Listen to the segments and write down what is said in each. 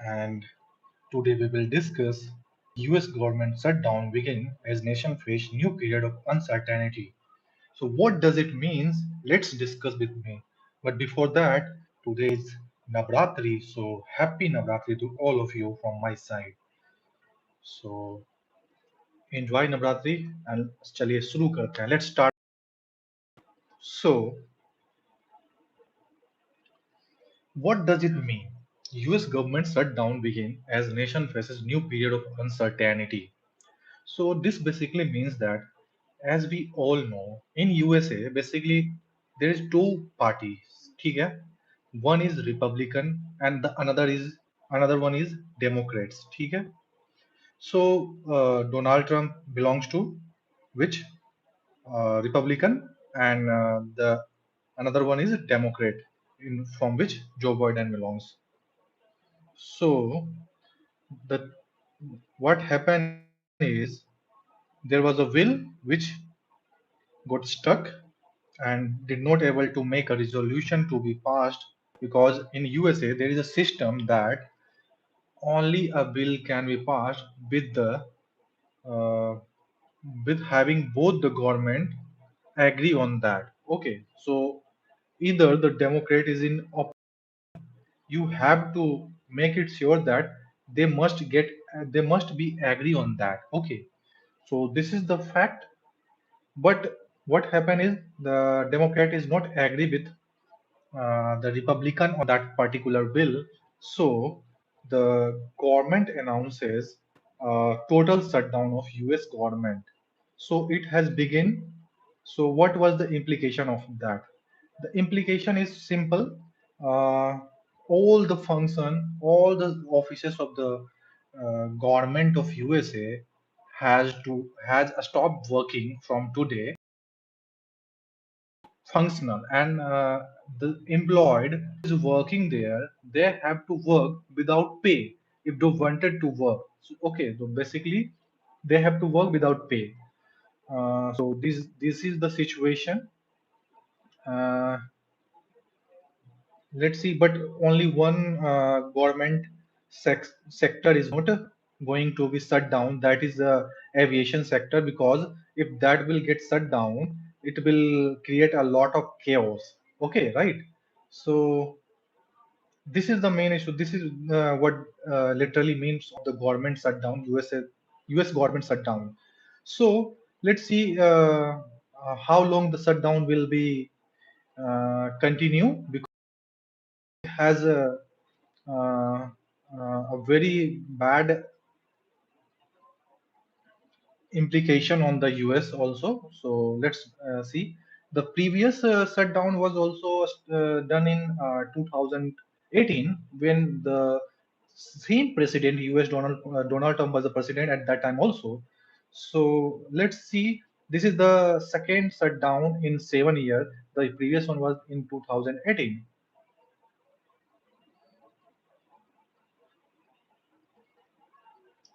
and today we will discuss US government shutdown begin as nation face new period of uncertainty. So what does it mean? Let's discuss with me. But before that, today is Navratri, so happy Navratri to all of you from my side. So enjoy Navratri and चलिए शुरू करते हैं. Let's start. So what does it mean? US government shutdown begin as nation faces new period of uncertainty. So this basically means that, as we all know, in USA, basically there is two parties. ठीक है? One is Republican and the another one is Democrats. ठीक है? So Donald Trump belongs to which Republican, and the another one is Democrat, from which Joe Biden belongs. So the what happened is there was a bill which got stuck and did not able to make a resolution to be passed, because in USA there is a system that only a bill can be passed with the uh, with having both the government agree on that. Okay, so either the Democrat is in you have to make it sure that they must be agree on that. Okay, so this is the fact. But what happened is the Democrat is not agree with the Republican on that particular bill. So the government announces total shutdown of US government. So it has begun. So what was the implication of that? The implication is simple. Uh, all the function, all the offices of the government of USA has stopped working from today, functional, and the employed is working there, they have to work without pay if they wanted to work. So, okay, so basically they have to work without pay. So this is the situation. uh, let's see, but only one government sector is not going to be shut down, that is the aviation sector, because if that will get shut down, it will create a lot of chaos. Okay, right? So this is the main issue. This is what literally means of the government shutdown, US government shutdown. So let's see how long the shutdown will be continue, because it has uh, a very bad implication on the US also. So let's see. The previous shutdown was also done in 2018, when the same president, US Donald Trump was the president at that time also. So let's see. This is the second shutdown in 7 years. The previous one was in 2018.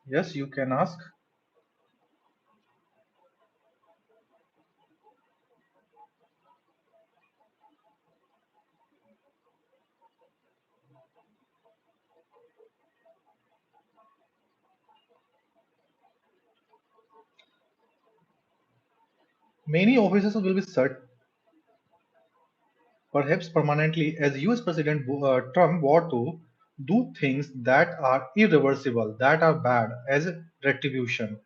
Yes, you can ask. Many offices will be shut, perhaps permanently, as US President Trump were to do things that are irreversible, that are bad, as retribution.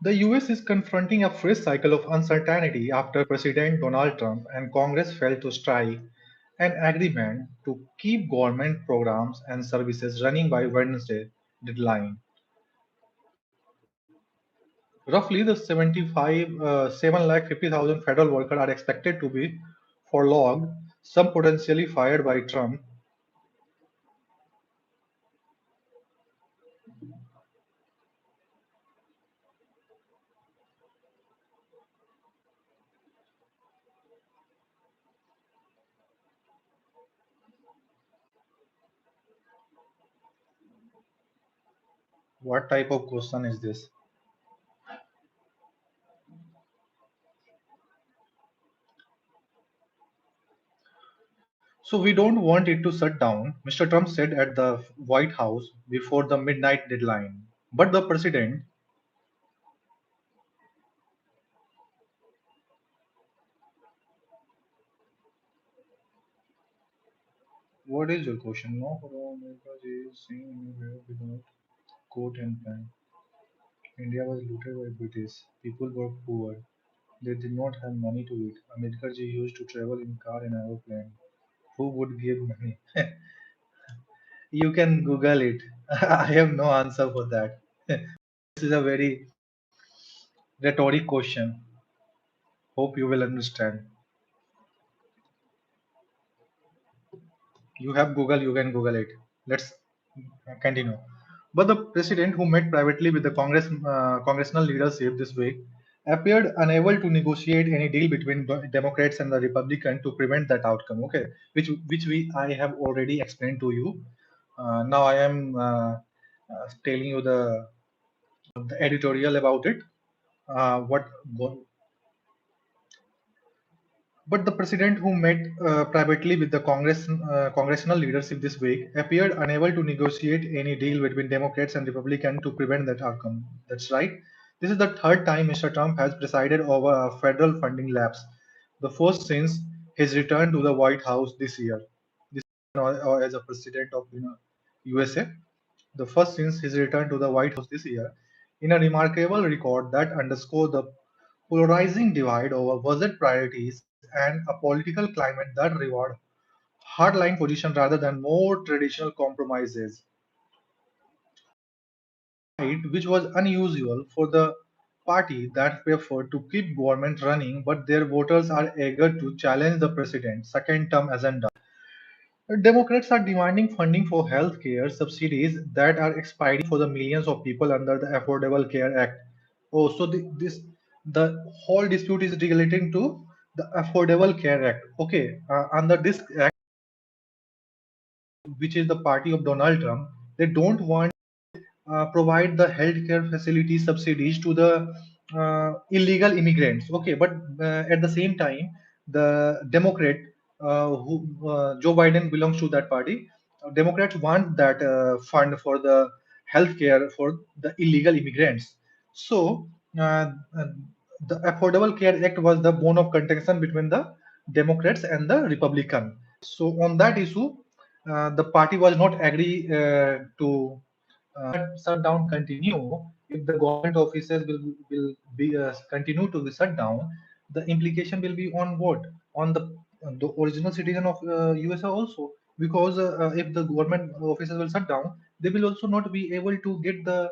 The US is confronting a fresh cycle of uncertainty after President Donald Trump and Congress failed to strike an agreement to keep government programs and services running by Wednesday deadline. Roughly the 7,50,000 federal workers are expected to be furloughed, some potentially fired by Trump. What type of question is this? So we don't want it to shut down, Mr. Trump said at the White House before the midnight deadline. But the president, what is your question? No, America is saying anywhere without coat and pen. India was looted by British. People were poor. They did not have money to eat. America used to travel in car and aeroplane. Who would give money? You can Google it. I have no answer for that. This is a very rhetoric question. Hope you will understand. You have Google, you can Google it. Let's continue. But the president, who met privately with the congressional leadership this week, appeared unable to negotiate any deal between the Democrats and the Republicans to prevent that outcome. Okay, which we I have already explained to you. Now I am telling you the editorial about it. What But the president, who met privately with the congressional leadership this week, appeared unable to negotiate any deal between Democrats and Republicans to prevent that outcome. That's right. This is the third time Mr. Trump has presided over a federal funding lapse, the first since his return to the White House this year. This as a president of USA, the first since his return to the White House this year, in a remarkable record that underscores the polarizing divide over budget priorities and a political climate that reward hardline position rather than more traditional compromises. Right, which was unusual for the party that preferred to keep government running, but their voters are eager to challenge the president's second term agenda. Democrats are demanding funding for health care subsidies that are expiring for the millions of people under the Affordable Care Act. Oh, so the whole dispute is relating to the Affordable Care Act. Okay, under this act, which is the party of Donald Trump, they don't want provide the healthcare facility subsidies to the illegal immigrants. Okay, but at the same time, the Democrat, who Joe Biden belongs to that party, Democrats want that fund for the healthcare for the illegal immigrants. So uh, the Affordable Care Act was the bone of contention between the Democrats and the Republican. So on that issue, the party was not agree to shutdown continue, if the government offices will be continue to be shut down, the implication will be on what? On the original citizen of USA also, because if the government offices will shut down, they will also not be able to get the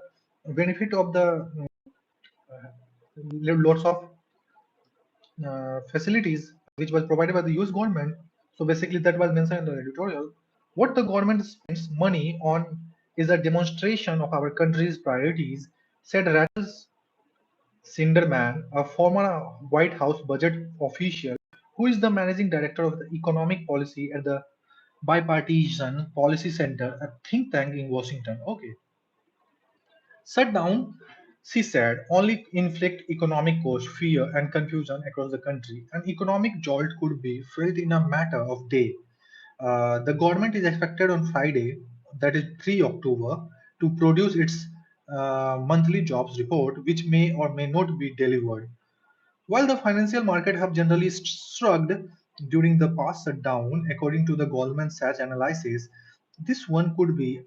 benefit of the lots of facilities which was provided by the US government. So basically, that was mentioned in the editorial. What the government spends money on is a demonstration of our country's priorities, said Rachel Sinderman, a former White House budget official who is the managing director of the economic policy at the Bipartisan Policy Center, a think tank in Washington. Okay. Shutdown, she said, only inflict economic cost, fear, and confusion across the country. An economic jolt could be felt in a matter of days. The government is expected on Friday, that is 3 October, to produce its monthly jobs report, which may or may not be delivered. While the financial market have generally shrugged during the past shutdown, according to the Goldman Sachs analysis, this one could be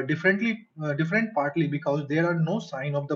different partly because there are no sign of the